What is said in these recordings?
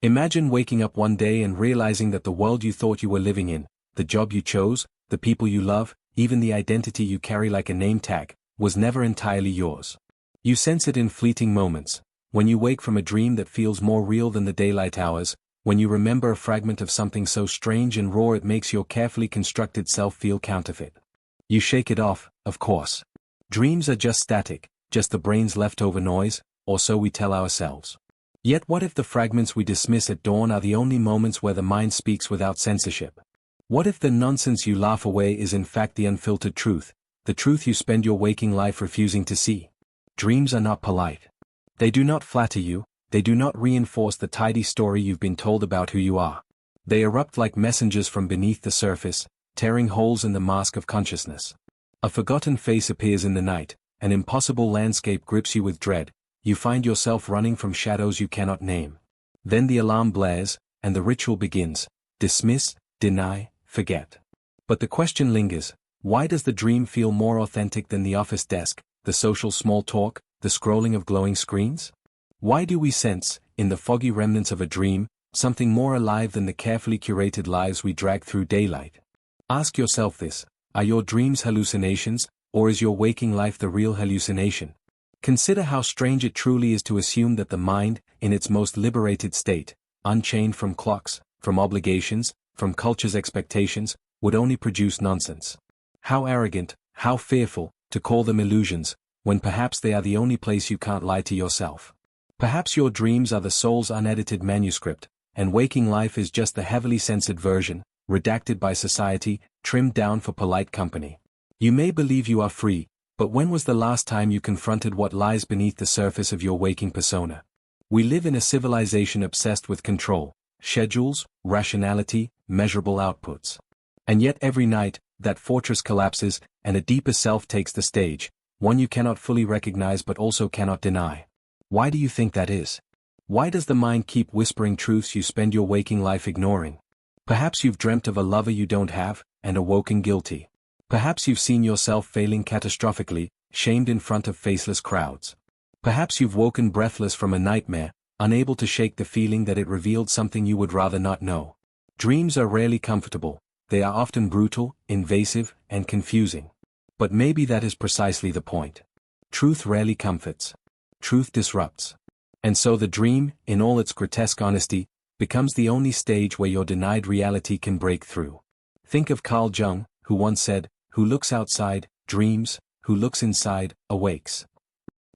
Imagine waking up one day and realizing that the world you thought you were living in, the job you chose, the people you love, even the identity you carry like a name tag, was never entirely yours. You sense it in fleeting moments, when you wake from a dream that feels more real than the daylight hours, when you remember a fragment of something so strange and raw it makes your carefully constructed self feel counterfeit. You shake it off, of course. Dreams are just static, just the brain's leftover noise, or so we tell ourselves. Yet what if the fragments we dismiss at dawn are the only moments where the mind speaks without censorship? What if the nonsense you laugh away is in fact the unfiltered truth, the truth you spend your waking life refusing to see? Dreams are not polite. They do not flatter you, they do not reinforce the tidy story you've been told about who you are. They erupt like messengers from beneath the surface, tearing holes in the mask of consciousness. A forgotten face appears in the night, an impossible landscape grips you with dread, you find yourself running from shadows you cannot name. Then the alarm blares, and the ritual begins: dismiss, deny, forget. But the question lingers: why does the dream feel more authentic than the office desk, the social small talk, the scrolling of glowing screens? Why do we sense, in the foggy remnants of a dream, something more alive than the carefully curated lives we drag through daylight? Ask yourself this: are your dreams hallucinations, or is your waking life the real hallucination? Consider how strange it truly is to assume that the mind, in its most liberated state, unchained from clocks, from obligations, from culture's expectations, would only produce nonsense. How arrogant, how fearful, to call them illusions, when perhaps they are the only place you can't lie to yourself. Perhaps your dreams are the soul's unedited manuscript, and waking life is just the heavily censored version, redacted by society, trimmed down for polite company. You may believe you are free, but when was the last time you confronted what lies beneath the surface of your waking persona? We live in a civilization obsessed with control, schedules, rationality, measurable outputs. And yet every night, that fortress collapses, and a deeper self takes the stage, one you cannot fully recognize but also cannot deny. Why do you think that is? Why does the mind keep whispering truths you spend your waking life ignoring? Perhaps you've dreamt of a lover you don't have, and awoken guilty. Perhaps you've seen yourself failing catastrophically, shamed in front of faceless crowds. Perhaps you've woken breathless from a nightmare, unable to shake the feeling that it revealed something you would rather not know. Dreams are rarely comfortable, they are often brutal, invasive, and confusing. But maybe that is precisely the point. Truth rarely comforts. Truth disrupts. And so the dream, in all its grotesque honesty, becomes the only stage where your denied reality can break through. Think of Carl Jung, who once said, "Who looks outside, dreams, who looks inside, awakes."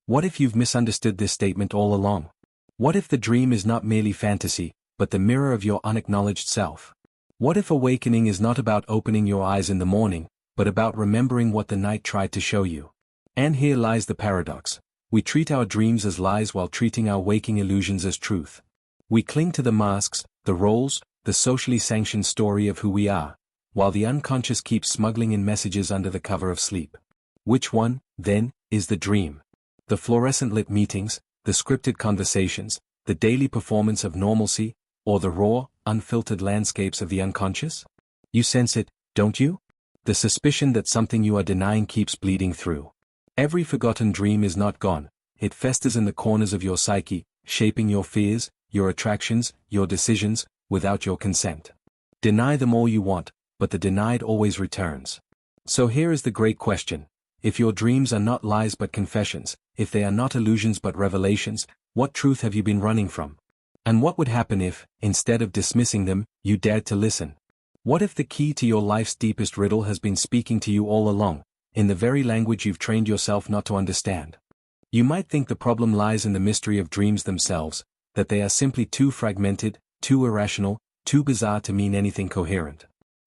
What if you've misunderstood this statement all along? What if the dream is not merely fantasy, but the mirror of your unacknowledged self? What if awakening is not about opening your eyes in the morning, but about remembering what the night tried to show you? And here lies the paradox. We treat our dreams as lies while treating our waking illusions as truth. We cling to the masks, the roles, the socially sanctioned story of who we are, while the unconscious keeps smuggling in messages under the cover of sleep. Which one, then, is the dream? The fluorescent-lit meetings, the scripted conversations, the daily performance of normalcy, or the raw, unfiltered landscapes of the unconscious? You sense it, don't you? The suspicion that something you are denying keeps bleeding through. Every forgotten dream is not gone, it festers in the corners of your psyche, shaping your fears, your attractions, your decisions, without your consent. Deny them all you want, but the denied always returns. So here is the great question. If your dreams are not lies but confessions, if they are not illusions but revelations, what truth have you been running from? And what would happen if, instead of dismissing them, you dared to listen? What if the key to your life's deepest riddle has been speaking to you all along, in the very language you've trained yourself not to understand? You might think the problem lies in the mystery of dreams themselves, that they are simply too fragmented, too irrational, too bizarre to mean anything coherent.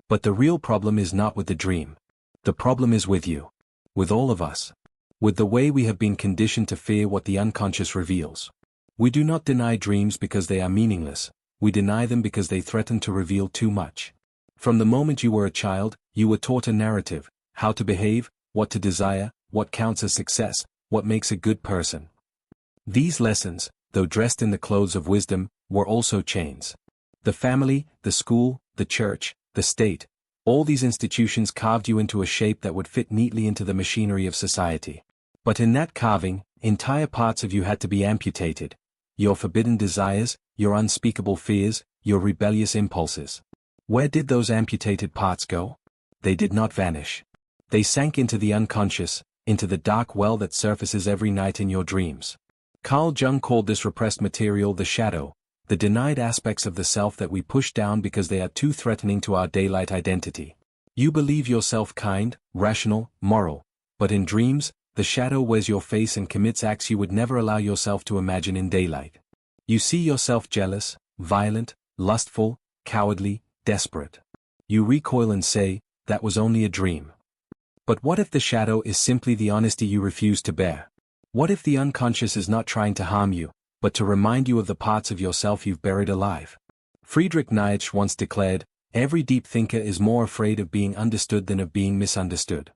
But the real problem is not with the dream. The problem is with you. With all of us. With the way we have been conditioned to fear what the unconscious reveals. We do not deny dreams because they are meaningless, we deny them because they threaten to reveal too much. From the moment you were a child, you were taught a narrative, how to behave, what to desire, what counts as success, what makes a good person. These lessons, though dressed in the clothes of wisdom, were also chains. The family, the school, the church, the state, all these institutions carved you into a shape that would fit neatly into the machinery of society. But in that carving, entire parts of you had to be amputated. your forbidden desires, your unspeakable fears, your rebellious impulses. Where did those amputated parts go? They did not vanish. They sank into the unconscious, into the dark well that surfaces every night in your dreams. Carl Jung called this repressed material the shadow, the denied aspects of the self that we push down because they are too threatening to our daylight identity. You believe yourself kind, rational, moral, but in dreams, the shadow wears your face and commits acts you would never allow yourself to imagine in daylight. You see yourself jealous, violent, lustful, cowardly, desperate. You recoil and say, that was only a dream. But what if the shadow is simply the honesty you refuse to bear? What if the unconscious is not trying to harm you, but to remind you of the parts of yourself you've buried alive? Friedrich Nietzsche once declared, every deep thinker is more afraid of being understood than of being misunderstood.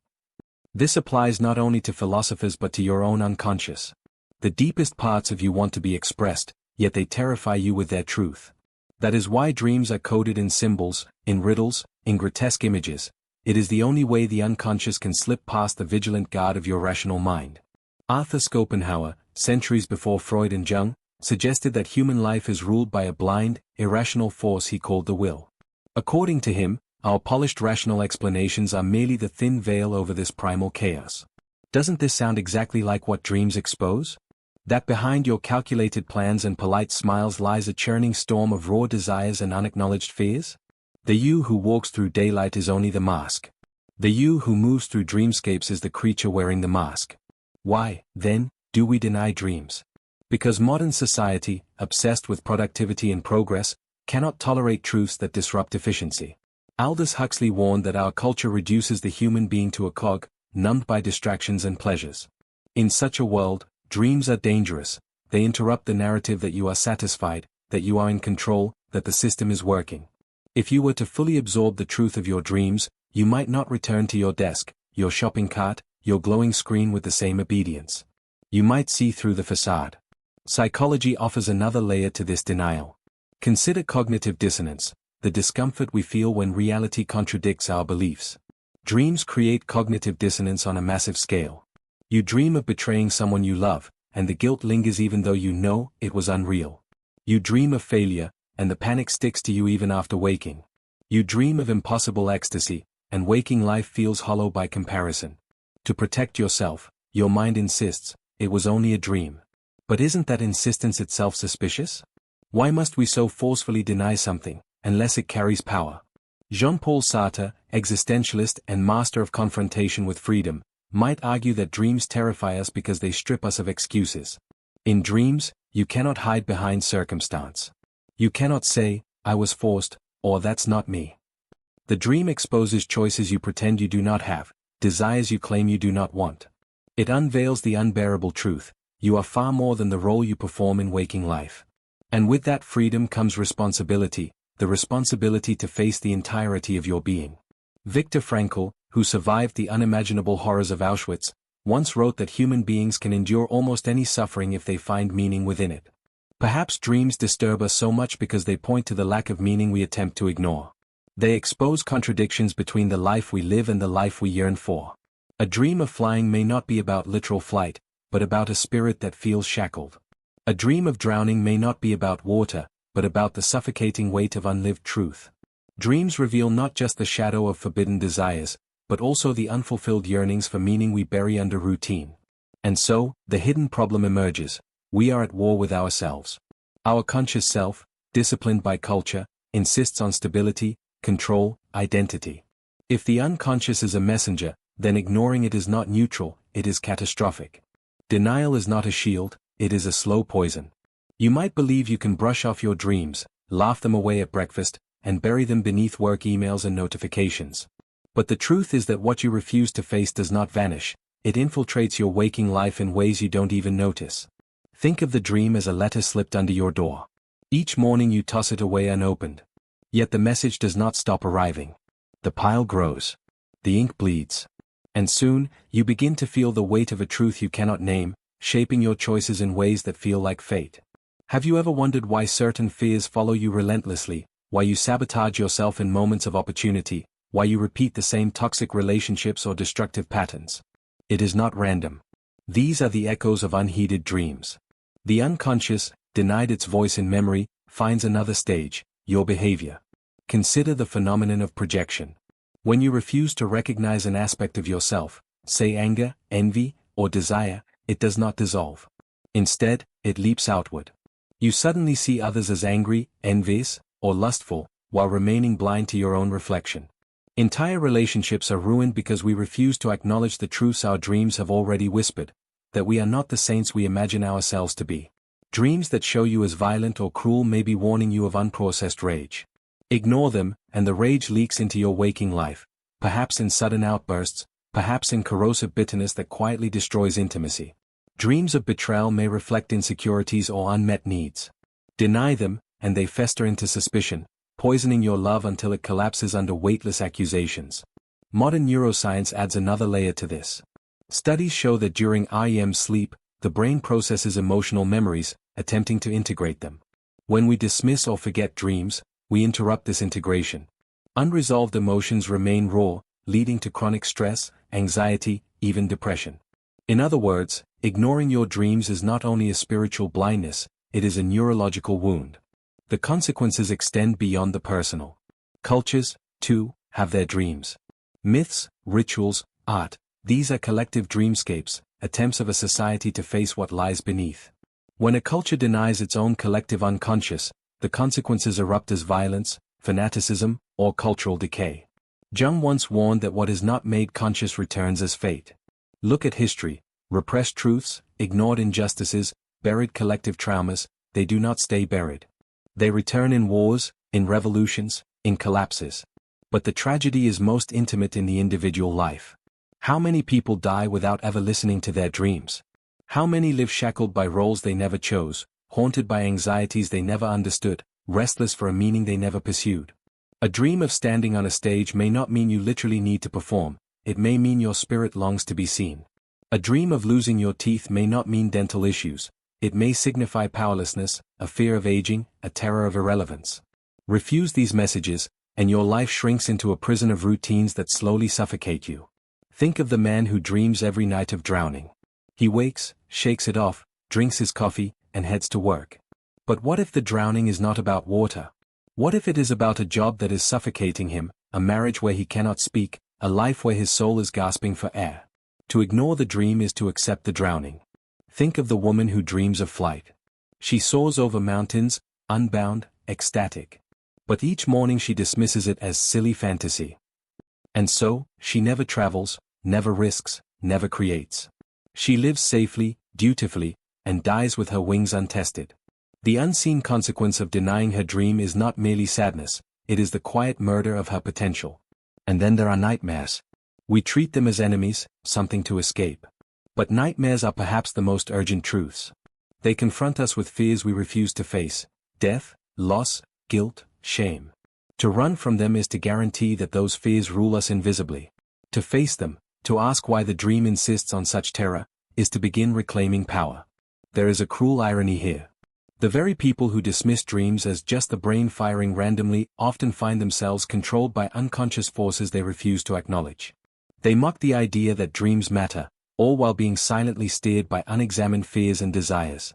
This applies not only to philosophers but to your own unconscious. The deepest parts of you want to be expressed, yet they terrify you with their truth. That is why dreams are coded in symbols, in riddles, in grotesque images. It is the only way the unconscious can slip past the vigilant guard of your rational mind. Arthur Schopenhauer, centuries before Freud and Jung, suggested that human life is ruled by a blind, irrational force he called the will. According to him, our polished rational explanations are merely the thin veil over this primal chaos. Doesn't this sound exactly like what dreams expose? That behind your calculated plans and polite smiles lies a churning storm of raw desires and unacknowledged fears? The you who walks through daylight is only the mask. The you who moves through dreamscapes is the creature wearing the mask. Why, then, do we deny dreams? Because modern society, obsessed with productivity and progress, cannot tolerate truths that disrupt efficiency. Aldous Huxley warned that our culture reduces the human being to a cog, numbed by distractions and pleasures. In such a world, dreams are dangerous. They interrupt the narrative that you are satisfied, that you are in control, that the system is working. If you were to fully absorb the truth of your dreams, you might not return to your desk, your shopping cart, your glowing screen with the same obedience. You might see through the facade. Psychology offers another layer to this denial. Consider cognitive dissonance, the discomfort we feel when reality contradicts our beliefs. Dreams create cognitive dissonance on a massive scale. You dream of betraying someone you love, and the guilt lingers even though you know it was unreal. You dream of failure, and the panic sticks to you even after waking. You dream of impossible ecstasy, and waking life feels hollow by comparison. To protect yourself, your mind insists, it was only a dream. But isn't that insistence itself suspicious? Why must we so forcefully deny something, unless it carries power? Jean-Paul Sartre, existentialist and master of confrontation with freedom, might argue that dreams terrify us because they strip us of excuses. In dreams, you cannot hide behind circumstance. You cannot say, I was forced, or that's not me. The dream exposes choices you pretend you do not have, desires you claim you do not want. It unveils the unbearable truth, you are far more than the role you perform in waking life. And with that freedom comes responsibility, the responsibility to face the entirety of your being. Viktor Frankl, who survived the unimaginable horrors of Auschwitz, once wrote that human beings can endure almost any suffering if they find meaning within it. Perhaps dreams disturb us so much because they point to the lack of meaning we attempt to ignore. They expose contradictions between the life we live and the life we yearn for. A dream of flying may not be about literal flight, but about a spirit that feels shackled. A dream of drowning may not be about water, but about the suffocating weight of unlived truth. Dreams reveal not just the shadow of forbidden desires, but also the unfulfilled yearnings for meaning we bury under routine. And so, the hidden problem emerges. We are at war with ourselves. Our conscious self, disciplined by culture, insists on stability, control, identity. If the unconscious is a messenger, then ignoring it is not neutral, it is catastrophic. Denial is not a shield, it is a slow poison. You might believe you can brush off your dreams, laugh them away at breakfast, and bury them beneath work emails and notifications. But the truth is that what you refuse to face does not vanish, it infiltrates your waking life in ways you don't even notice. Think of the dream as a letter slipped under your door. Each morning you toss it away unopened. Yet the message does not stop arriving. The pile grows. The ink bleeds. And soon, you begin to feel the weight of a truth you cannot name, shaping your choices in ways that feel like fate. Have you ever wondered why certain fears follow you relentlessly, why you sabotage yourself in moments of opportunity, why you repeat the same toxic relationships or destructive patterns? It is not random. These are the echoes of unheeded dreams. The unconscious, denied its voice in memory, finds another stage, your behavior. Consider the phenomenon of projection. When you refuse to recognize an aspect of yourself, say anger, envy, or desire, it does not dissolve. Instead, it leaps outward. You suddenly see others as angry, envious, or lustful, while remaining blind to your own reflection. Entire relationships are ruined because we refuse to acknowledge the truths our dreams have already whispered, that we are not the saints we imagine ourselves to be. Dreams that show you as violent or cruel may be warning you of unprocessed rage. Ignore them, and the rage leaks into your waking life, perhaps in sudden outbursts, perhaps in corrosive bitterness that quietly destroys intimacy. Dreams of betrayal may reflect insecurities or unmet needs. Deny them, and they fester into suspicion, poisoning your love until it collapses under weightless accusations. Modern neuroscience adds another layer to this. Studies show that during REM sleep, the brain processes emotional memories, attempting to integrate them. When we dismiss or forget dreams, we interrupt this integration. Unresolved emotions remain raw, leading to chronic stress, anxiety, even depression. In other words, ignoring your dreams is not only a spiritual blindness, it is a neurological wound. The consequences extend beyond the personal. Cultures, too, have their dreams. Myths, rituals, art, these are collective dreamscapes, attempts of a society to face what lies beneath. When a culture denies its own collective unconscious, the consequences erupt as violence, fanaticism, or cultural decay. Jung once warned that what is not made conscious returns as fate. Look at history. Repressed truths, ignored injustices, buried collective traumas, they do not stay buried. They return in wars, in revolutions, in collapses. But the tragedy is most intimate in the individual life. How many people die without ever listening to their dreams? How many live shackled by roles they never chose, haunted by anxieties they never understood, restless for a meaning they never pursued? A dream of standing on a stage may not mean you literally need to perform, it may mean your spirit longs to be seen. A dream of losing your teeth may not mean dental issues, it may signify powerlessness, a fear of aging, a terror of irrelevance. Refuse these messages, and your life shrinks into a prison of routines that slowly suffocate you. Think of the man who dreams every night of drowning. He wakes, shakes it off, drinks his coffee, and heads to work. But what if the drowning is not about water? What if it is about a job that is suffocating him, a marriage where he cannot speak, a life where his soul is gasping for air? To ignore the dream is to accept the drowning. Think of the woman who dreams of flight. She soars over mountains, unbound, ecstatic. But each morning she dismisses it as silly fantasy. And so, she never travels, never risks, never creates. She lives safely, dutifully, and dies with her wings untested. The unseen consequence of denying her dream is not merely sadness, it is the quiet murder of her potential. And then there are nightmares. We treat them as enemies, something to escape. But nightmares are perhaps the most urgent truths. They confront us with fears we refuse to face: death, loss, guilt, shame. To run from them is to guarantee that those fears rule us invisibly. To face them, to ask why the dream insists on such terror, is to begin reclaiming power. There is a cruel irony here. The very people who dismiss dreams as just the brain firing randomly often find themselves controlled by unconscious forces they refuse to acknowledge. They mock the idea that dreams matter, all while being silently steered by unexamined fears and desires.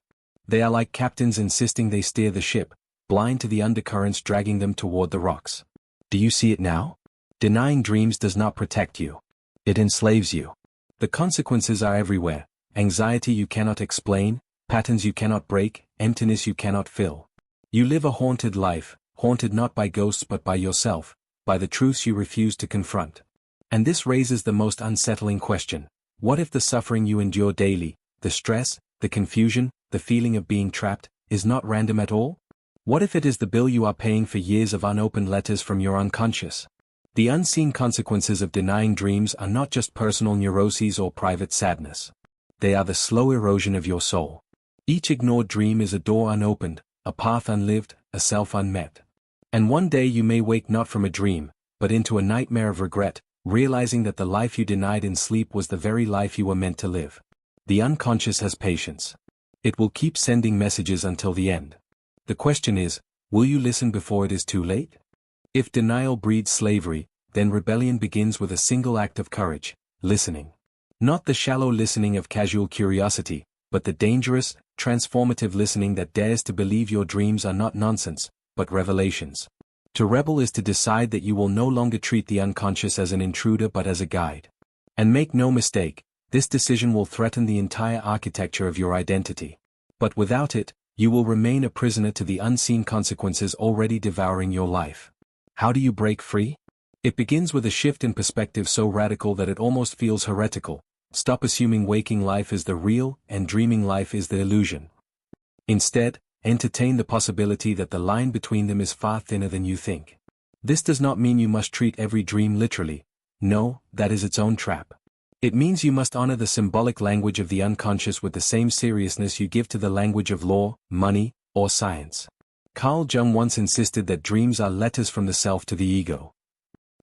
They are like captains insisting they steer the ship, blind to the undercurrents dragging them toward the rocks. Do you see it now? Denying dreams does not protect you. It enslaves you. The consequences are everywhere: anxiety you cannot explain, patterns you cannot break, emptiness you cannot fill. You live a haunted life, haunted not by ghosts but by yourself, by the truths you refuse to confront. And this raises the most unsettling question: what if the suffering you endure daily, the stress, the confusion, the feeling of being trapped, is not random at all? What if it is the bill you are paying for years of unopened letters from your unconscious? The unseen consequences of denying dreams are not just personal neuroses or private sadness. They are the slow erosion of your soul. Each ignored dream is a door unopened, a path unlived, a self unmet. And one day you may wake not from a dream, but into a nightmare of regret, realizing that the life you denied in sleep was the very life you were meant to live. The unconscious has patience. It will keep sending messages until the end. The question is, will you listen before it is too late? If denial breeds slavery, then rebellion begins with a single act of courage: listening. Not the shallow listening of casual curiosity, but the dangerous, transformative listening that dares to believe your dreams are not nonsense, but revelations. To rebel is to decide that you will no longer treat the unconscious as an intruder but as a guide. And make no mistake, this decision will threaten the entire architecture of your identity. But without it, you will remain a prisoner to the unseen consequences already devouring your life. How do you break free? It begins with a shift in perspective so radical that it almost feels heretical. Stop assuming waking life is the real and dreaming life is the illusion. Instead, entertain the possibility that the line between them is far thinner than you think. This does not mean you must treat every dream literally. No, that is its own trap. It means you must honor the symbolic language of the unconscious with the same seriousness you give to the language of law, money, or science. Carl Jung once insisted that dreams are letters from the self to the ego.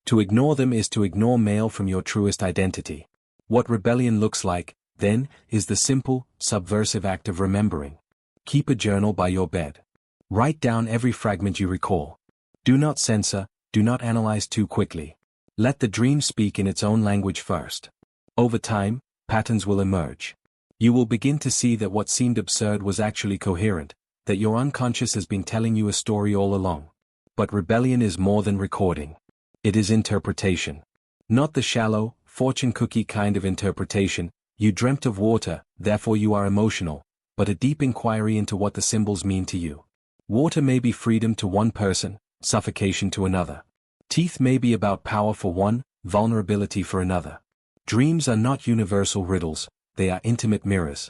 To ignore them is to ignore mail from your truest identity. What rebellion looks like, then, is the simple, subversive act of remembering. Keep a journal by your bed. Write down every fragment you recall. Do not censor, do not analyze too quickly. Let the dream speak in its own language first. Over time, patterns will emerge. You will begin to see that what seemed absurd was actually coherent, that your unconscious has been telling you a story all along. But rebellion is more than recording. It is interpretation. Not the shallow, fortune cookie kind of interpretation, you dreamt of water, therefore you are emotional, but a deep inquiry into what the symbols mean to you. Water may be freedom to one person, suffocation to another. Teeth may be about power for one, vulnerability for another. Dreams are not universal riddles, they are intimate mirrors.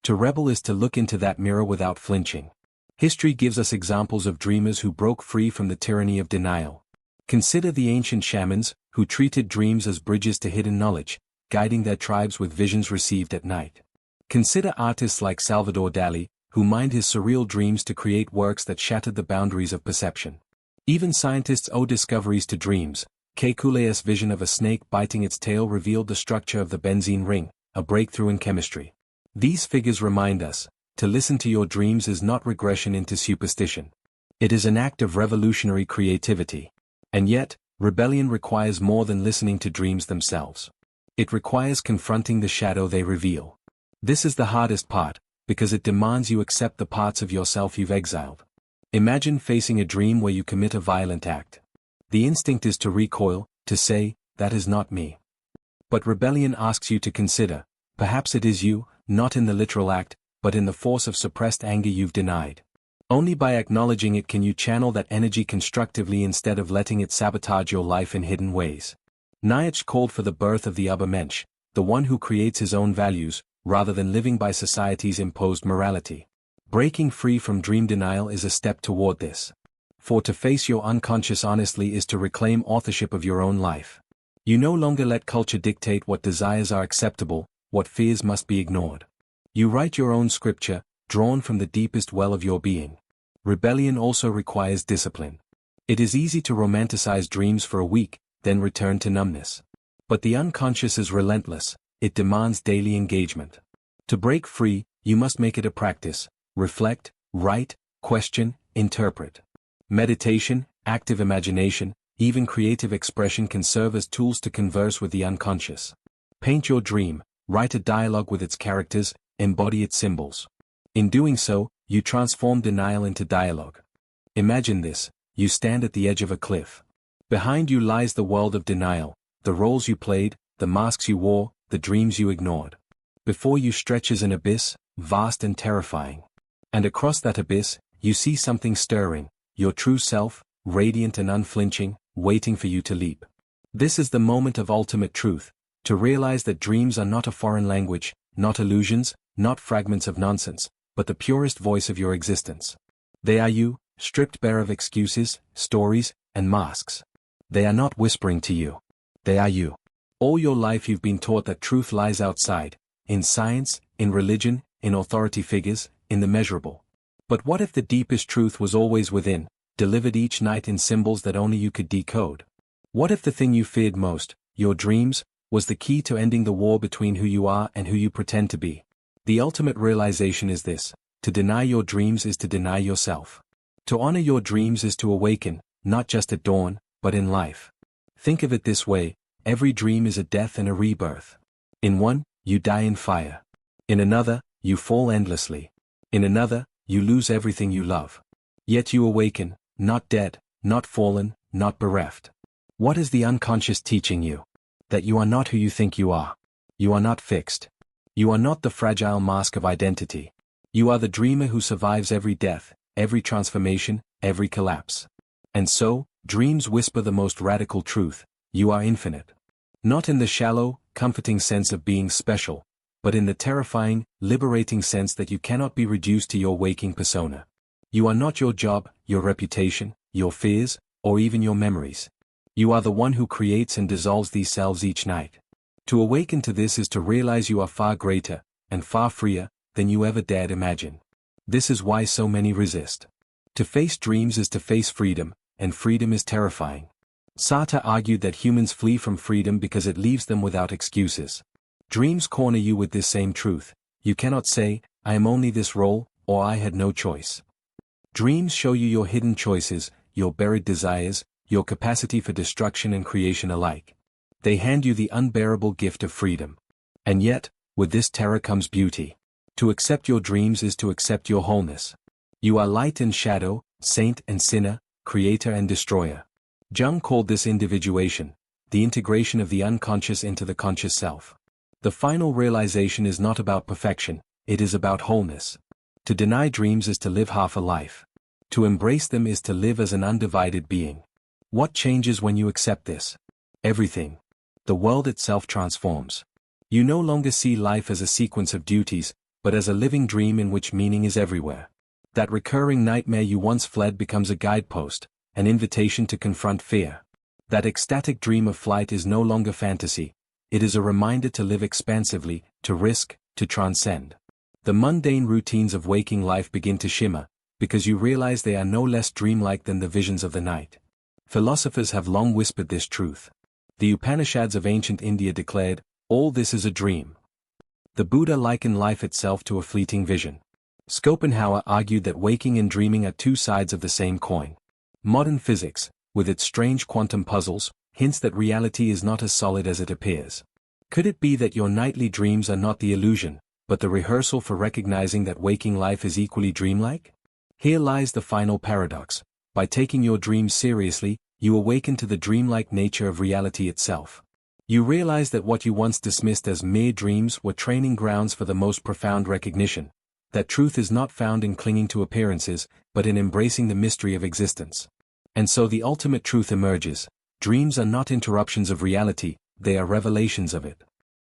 To rebel is to look into that mirror without flinching. History gives us examples of dreamers who broke free from the tyranny of denial. Consider the ancient shamans, who treated dreams as bridges to hidden knowledge, guiding their tribes with visions received at night. Consider artists like Salvador Dali, who mined his surreal dreams to create works that shattered the boundaries of perception. Even scientists owe discoveries to dreams. Kekule's vision of a snake biting its tail revealed the structure of the benzene ring, a breakthrough in chemistry. These figures remind us, to listen to your dreams is not regression into superstition. It is an act of revolutionary creativity. And yet, rebellion requires more than listening to dreams themselves. It requires confronting the shadow they reveal. This is the hardest part, because it demands you accept the parts of yourself you've exiled. Imagine facing a dream where you commit a violent act. The instinct is to recoil, to say, that is not me. But rebellion asks you to consider, perhaps it is you, not in the literal act, but in the force of suppressed anger you've denied. Only by acknowledging it can you channel that energy constructively instead of letting it sabotage your life in hidden ways. Nietzsche called for the birth of the Übermensch, the one who creates his own values, rather than living by society's imposed morality. Breaking free from dream denial is a step toward this. For to face your unconscious honestly is to reclaim authorship of your own life. You no longer let culture dictate what desires are acceptable, what fears must be ignored. You write your own scripture, drawn from the deepest well of your being. Rebellion also requires discipline. It is easy to romanticize dreams for a week, then return to numbness. But the unconscious is relentless, it demands daily engagement. To break free, you must make it a practice. Reflect, write, question, interpret. Meditation, active imagination, even creative expression can serve as tools to converse with the unconscious. Paint your dream, write a dialogue with its characters, embody its symbols. In doing so, you transform denial into dialogue. Imagine this, you stand at the edge of a cliff. Behind you lies the world of denial, the roles you played, the masks you wore, the dreams you ignored. Before you stretches an abyss, vast and terrifying. And across that abyss, you see something stirring, your true self, radiant and unflinching, waiting for you to leap. This is the moment of ultimate truth, to realize that dreams are not a foreign language, not illusions, not fragments of nonsense, but the purest voice of your existence. They are you, stripped bare of excuses, stories, and masks. They are not whispering to you. They are you. All your life you've been taught that truth lies outside, in science, in religion, in authority figures, in the measurable. But what if the deepest truth was always within, delivered each night in symbols that only you could decode? What if the thing you feared most, your dreams, was the key to ending the war between who you are and who you pretend to be? The ultimate realization is this: to deny your dreams is to deny yourself. To honor your dreams is to awaken, not just at dawn, but in life. Think of it this way: every dream is a death and a rebirth. In one, you die in fire. In another, you fall endlessly. In another, you lose everything you love. Yet you awaken, not dead, not fallen, not bereft. What is the unconscious teaching you? That you are not who you think you are. You are not fixed. You are not the fragile mask of identity. You are the dreamer who survives every death, every transformation, every collapse. And so, dreams whisper the most radical truth: you are infinite. Not in the shallow, comforting sense of being special, but in the terrifying, liberating sense that you cannot be reduced to your waking persona. You are not your job, your reputation, your fears, or even your memories. You are the one who creates and dissolves these selves each night. To awaken to this is to realize you are far greater, and far freer, than you ever dared imagine. This is why so many resist. To face dreams is to face freedom, and freedom is terrifying. Sartre argued that humans flee from freedom because it leaves them without excuses. Dreams corner you with this same truth. You cannot say, I am only this role, or I had no choice. Dreams show you your hidden choices, your buried desires, your capacity for destruction and creation alike. They hand you the unbearable gift of freedom. And yet, with this terror comes beauty. To accept your dreams is to accept your wholeness. You are light and shadow, saint and sinner, creator and destroyer. Jung called this individuation, the integration of the unconscious into the conscious self. The final realization is not about perfection, it is about wholeness. To deny dreams is to live half a life. To embrace them is to live as an undivided being. What changes when you accept this? Everything. The world itself transforms. You no longer see life as a sequence of duties, but as a living dream in which meaning is everywhere. That recurring nightmare you once fled becomes a guidepost, an invitation to confront fear. That ecstatic dream of flight is no longer fantasy, it is a reminder to live expansively, to risk, to transcend. The mundane routines of waking life begin to shimmer, because you realize they are no less dreamlike than the visions of the night. Philosophers have long whispered this truth. The Upanishads of ancient India declared, all this is a dream. The Buddha likened life itself to a fleeting vision. Schopenhauer argued that waking and dreaming are two sides of the same coin. Modern physics, with its strange quantum puzzles, hints that reality is not as solid as it appears. Could it be that your nightly dreams are not the illusion, but the rehearsal for recognizing that waking life is equally dreamlike? Here lies the final paradox. By taking your dreams seriously, you awaken to the dreamlike nature of reality itself. You realize that what you once dismissed as mere dreams were training grounds for the most profound recognition. That truth is not found in clinging to appearances, but in embracing the mystery of existence. And so the ultimate truth emerges. Dreams are not interruptions of reality, they are revelations of it.